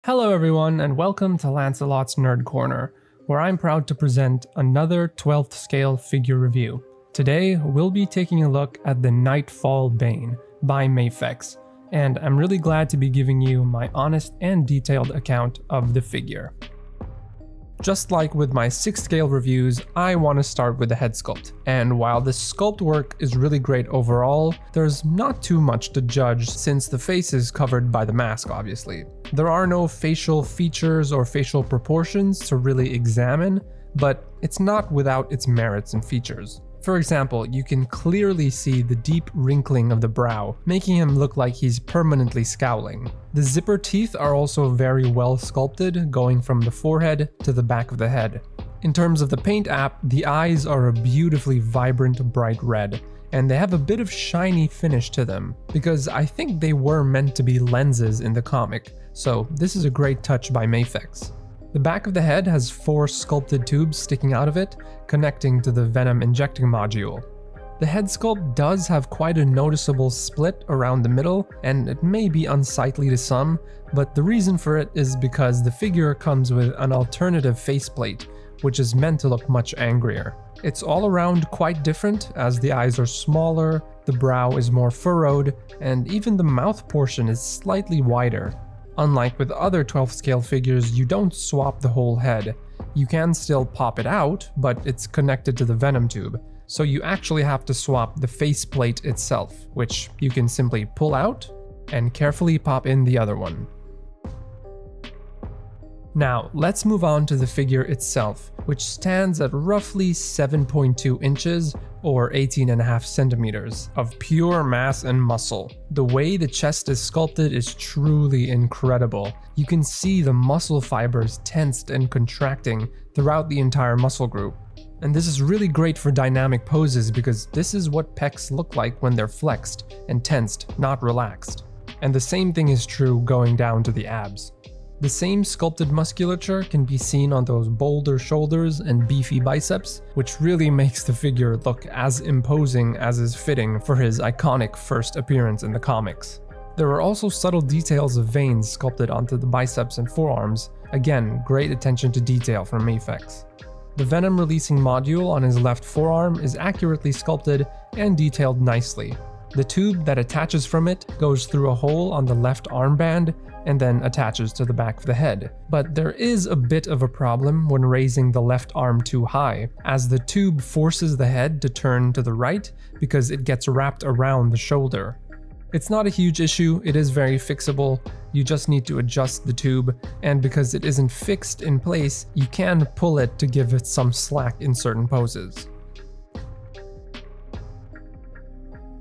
Hello everyone, and welcome to Lancelot's Nerd Corner, where I'm proud to present another 12th scale figure review. Today, we'll be taking a look at the Knightfall Bane by Mafex, and I'm really glad to be giving you my honest and detailed account of the figure. Just like with my 6th scale reviews, I want to start with the head sculpt, and while the sculpt work is really great overall, there's not too much to judge since the face is covered by the mask obviously. There are no facial features or facial proportions to really examine, but it's not without its merits and features. For example, you can clearly see the deep wrinkling of the brow, making him look like he's permanently scowling. The zipper teeth are also very well sculpted, going from the forehead to the back of the head. In terms of the paint app, the eyes are a beautifully vibrant bright red, and they have a bit of shiny finish to them, because I think they were meant to be lenses in the comic, so this is a great touch by Mafex. The back of the head has 4 sculpted tubes sticking out of it, connecting to the venom injecting module. The head sculpt does have quite a noticeable split around the middle, and it may be unsightly to some, but the reason for it is because the figure comes with an alternative faceplate, which is meant to look much angrier. It's all around quite different, as the eyes are smaller, the brow is more furrowed, and even the mouth portion is slightly wider. Unlike with other 12th scale figures, you don't swap the whole head. You can still pop it out, but it's connected to the venom tube, so you actually have to swap the faceplate itself, which you can simply pull out and carefully pop in the other one. Now, let's move on to the figure itself, which stands at roughly 7.2 inches or 18.5 centimeters of pure mass and muscle. The way the chest is sculpted is truly incredible. You can see the muscle fibers tensed and contracting throughout the entire muscle group. And this is really great for dynamic poses because this is what pecs look like when they're flexed and tensed, not relaxed. And the same thing is true going down to the abs. The same sculpted musculature can be seen on those bolder shoulders and beefy biceps, which really makes the figure look as imposing as is fitting for his iconic first appearance in the comics. There are also subtle details of veins sculpted onto the biceps and forearms, again, great attention to detail from Mafex. The venom releasing module on his left forearm is accurately sculpted and detailed nicely. The tube that attaches from it goes through a hole on the left armband and then attaches to the back of the head. But there is a bit of a problem when raising the left arm too high, as the tube forces the head to turn to the right because it gets wrapped around the shoulder. It's not a huge issue, it is very fixable, you just need to adjust the tube, and because it isn't fixed in place, you can pull it to give it some slack in certain poses.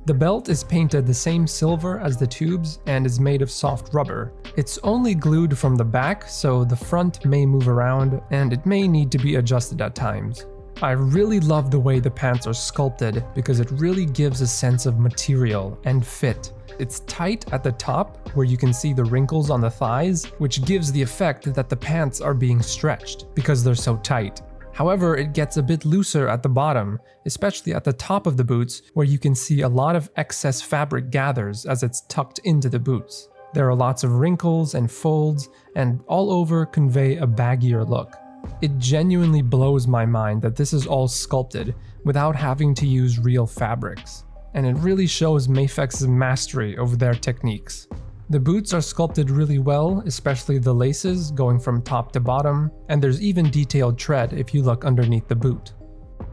The belt is painted the same silver as the tubes and is made of soft rubber. It's only glued from the back, so the front may move around and it may need to be adjusted at times. I really love the way the pants are sculpted because it really gives a sense of material and fit. It's tight at the top where you can see the wrinkles on the thighs, which gives the effect that the pants are being stretched because they're so tight. However, it gets a bit looser at the bottom, especially at the top of the boots where you can see a lot of excess fabric gathers as it's tucked into the boots. There are lots of wrinkles and folds, and all over convey a baggier look. It genuinely blows my mind that this is all sculpted without having to use real fabrics, and it really shows Mafex's mastery over their techniques. The boots are sculpted really well, especially the laces going from top to bottom, and there's even detailed tread if you look underneath the boot.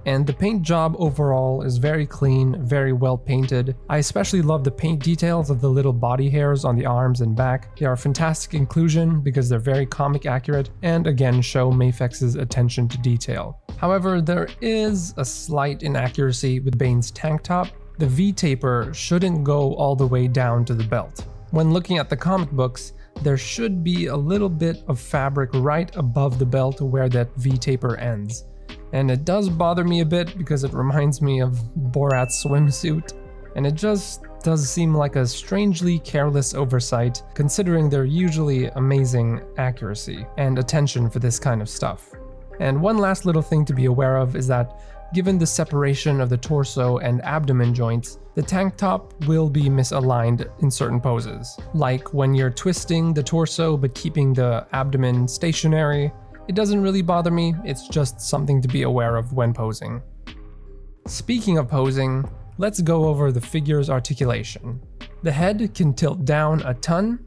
And the paint job overall is very clean, very well painted. I especially love the paint details of the little body hairs on the arms and back. They are fantastic inclusion because they're very comic accurate and again show Mafex's attention to detail. However, there is a slight inaccuracy with Bane's tank top. The V-taper shouldn't go all the way down to the belt. When looking at the comic books, there should be a little bit of fabric right above the belt where that V-taper ends. And it does bother me a bit because it reminds me of Borat's swimsuit, and it just does seem like a strangely careless oversight considering their usually amazing accuracy and attention for this kind of stuff. And one last little thing to be aware of is that Given the separation of the torso and abdomen joints, the tank top will be misaligned in certain poses. Like when you're twisting the torso but keeping the abdomen stationary. It doesn't really bother me, it's just something to be aware of when posing. Speaking of posing, let's go over the figure's articulation. The head can tilt down a ton,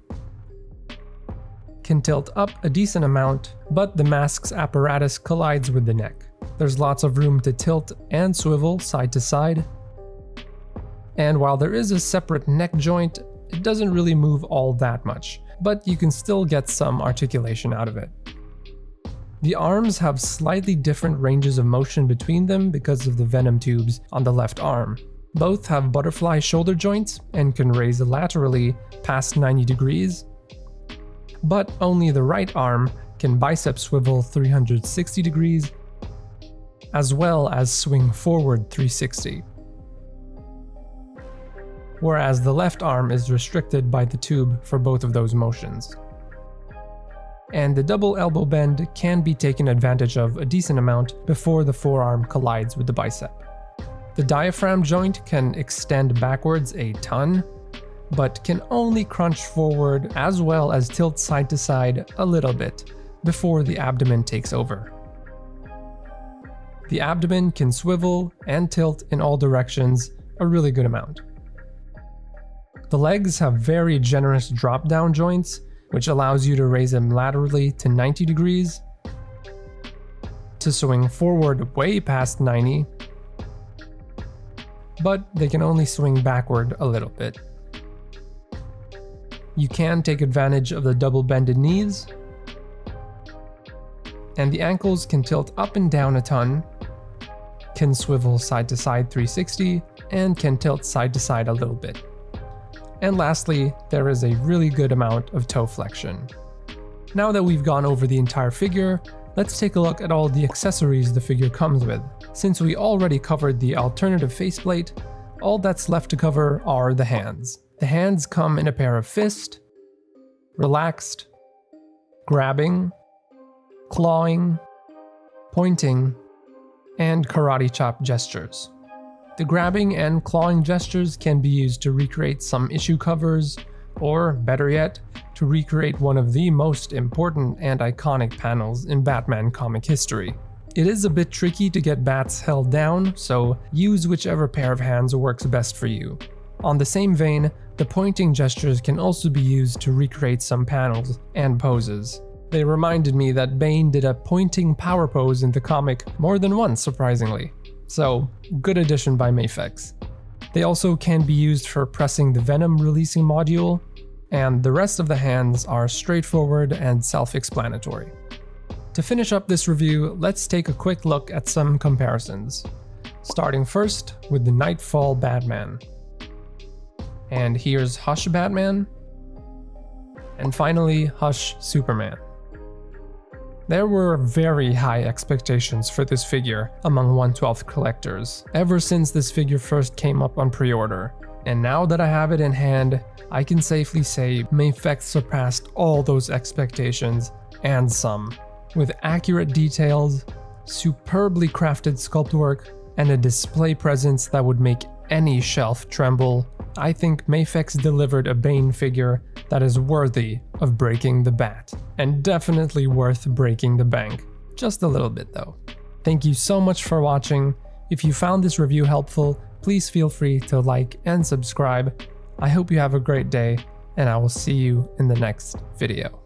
can tilt up a decent amount, but the mask's apparatus collides with the neck. There's lots of room to tilt and swivel side to side. And while there is a separate neck joint, it doesn't really move all that much, but you can still get some articulation out of it. The arms have slightly different ranges of motion between them because of the venom tubes on the left arm. Both have butterfly shoulder joints and can raise laterally past 90 degrees, but only the right arm can bicep swivel 360 degrees, as well as swing forward 360. Whereas the left arm is restricted by the tube for both of those motions. And the double elbow bend can be taken advantage of a decent amount before the forearm collides with the bicep. The diaphragm joint can extend backwards a ton, but can only crunch forward as well as tilt side to side a little bit before the abdomen takes over. The abdomen can swivel and tilt in all directions a really good amount. The legs have very generous drop-down joints, which allows you to raise them laterally to 90 degrees, to swing forward way past 90, but they can only swing backward a little bit. You can take advantage of the double bended knees, and the ankles can tilt up and down a ton, can swivel side to side 360, and can tilt side to side a little bit. And lastly, there is a really good amount of toe flexion. Now that we've gone over the entire figure, let's take a look at all the accessories the figure comes with. Since we already covered the alternative faceplate, all that's left to cover are the hands. The hands come in a pair of fist, relaxed, grabbing, clawing, pointing, and karate chop gestures. The grabbing and clawing gestures can be used to recreate some issue covers, or better yet, to recreate one of the most important and iconic panels in Batman comic history. It is a bit tricky to get bats held down, so use whichever pair of hands works best for you. On the same vein, the pointing gestures can also be used to recreate some panels and poses. They reminded me that Bane did a pointing power pose in the comic more than once, surprisingly. So, good addition by Mafex. They also can be used for pressing the venom releasing module, and the rest of the hands are straightforward and self-explanatory. To finish up this review, let's take a quick look at some comparisons. Starting first with the Knightfall Batman. And here's Hush Batman. And finally, Hush Superman. There were very high expectations for this figure among 1/12 collectors, ever since this figure first came up on pre-order. And now that I have it in hand, I can safely say Mafex surpassed all those expectations and some. With accurate details, superbly crafted sculpt work, and a display presence that would make any shelf tremble, I think Mafex delivered a Bane figure that is worthy of breaking the bat, and definitely worth breaking the bank. Just a little bit though. Thank you so much for watching. If you found this review helpful, please feel free to like and subscribe. I hope you have a great day, and I will see you in the next video.